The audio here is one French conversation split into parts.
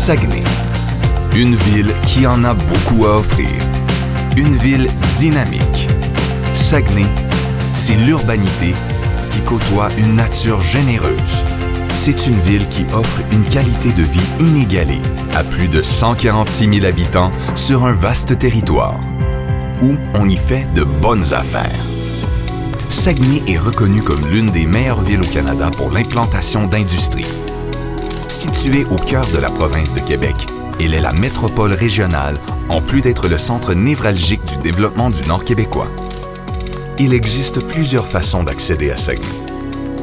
Saguenay. Une ville qui en a beaucoup à offrir. Une ville dynamique. Saguenay, c'est l'urbanité qui côtoie une nature généreuse. C'est une ville qui offre une qualité de vie inégalée à plus de 146 000 habitants sur un vaste territoire, où on y fait de bonnes affaires. Saguenay est reconnue comme l'une des meilleures villes au Canada pour l'implantation d'industries. Située au cœur de la province de Québec, elle est la métropole régionale, en plus d'être le centre névralgique du développement du Nord québécois. Il existe plusieurs façons d'accéder à Saguenay.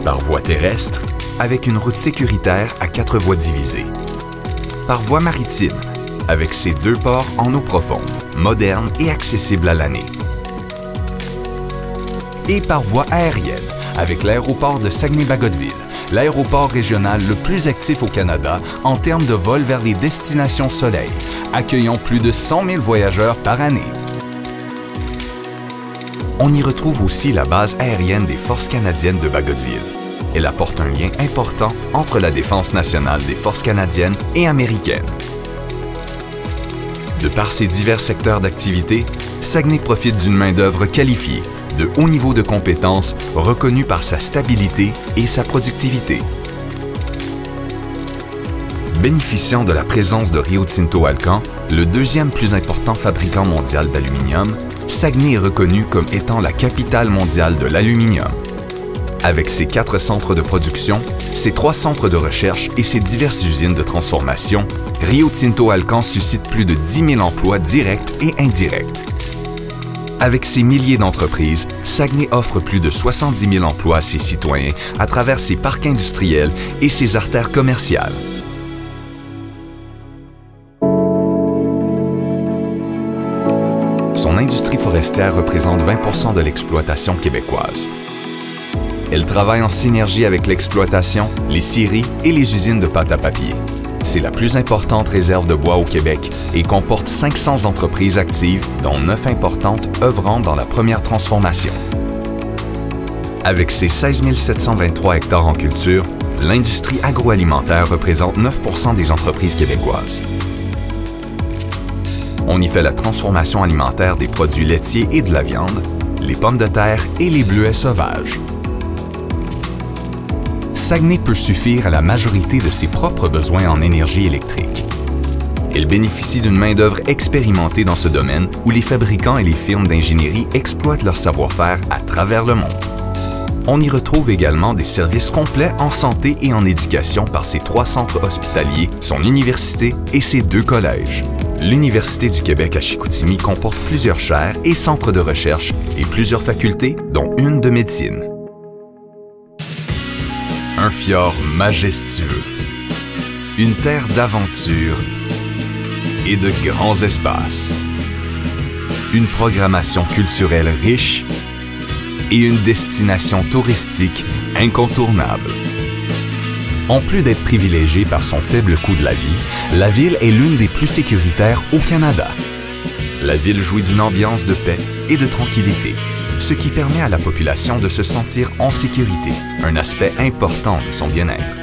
Par voie terrestre, avec une route sécuritaire à 4 voies divisées. Par voie maritime, avec ses 2 ports en eau profonde, modernes et accessibles à l'année. Et par voie aérienne, avec l'aéroport de Saguenay-Bagotville, l'aéroport régional le plus actif au Canada en termes de vols vers les destinations soleil, accueillant plus de 100 000 voyageurs par année. On y retrouve aussi la base aérienne des Forces canadiennes de Bagotville. Elle apporte un lien important entre la défense nationale des Forces canadiennes et américaines. De par ses divers secteurs d'activité, Saguenay profite d'une main-d'œuvre qualifiée, de haut niveau de compétences, reconnue par sa stabilité et sa productivité. Bénéficiant de la présence de Rio Tinto Alcan, le 2e plus important fabricant mondial d'aluminium, Saguenay est reconnu comme étant la capitale mondiale de l'aluminium. Avec ses 4 centres de production, ses 3 centres de recherche et ses diverses usines de transformation, Rio Tinto Alcan suscite plus de 10 000 emplois directs et indirects. Avec ses milliers d'entreprises, Saguenay offre plus de 70 000 emplois à ses citoyens à travers ses parcs industriels et ses artères commerciales. Son industrie forestière représente 20 % de l'exploitation québécoise. Elle travaille en synergie avec l'exploitation, les scieries et les usines de pâte à papier. C'est la plus importante réserve de bois au Québec et comporte 500 entreprises actives, dont 9 importantes œuvrant dans la première transformation. Avec ses 16 723 hectares en culture, l'industrie agroalimentaire représente 9 % des entreprises québécoises. On y fait la transformation alimentaire des produits laitiers et de la viande, les pommes de terre et les bleuets sauvages. Saguenay peut suffire à la majorité de ses propres besoins en énergie électrique. Elle bénéficie d'une main-d'œuvre expérimentée dans ce domaine où les fabricants et les firmes d'ingénierie exploitent leur savoir-faire à travers le monde. On y retrouve également des services complets en santé et en éducation par ses 3 centres hospitaliers, son université et ses 2 collèges. L'Université du Québec à Chicoutimi comporte plusieurs chaires et centres de recherche et plusieurs facultés, dont une de médecine. Un fjord majestueux, une terre d'aventure et de grands espaces, une programmation culturelle riche et une destination touristique incontournable. En plus d'être privilégiée par son faible coût de la ville est l'une des plus sécuritaires au Canada. La ville jouit d'une ambiance de paix et de tranquillité, ce qui permet à la population de se sentir en sécurité, un aspect important de son bien-être.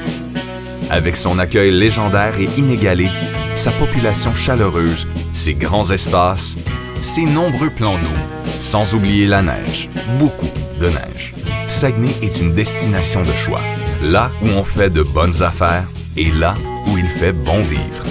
Avec son accueil légendaire et inégalé, sa population chaleureuse, ses grands espaces, ses nombreux plans d'eau, sans oublier la neige, beaucoup de neige. Saguenay est une destination de choix, là où on fait de bonnes affaires et là où il fait bon vivre.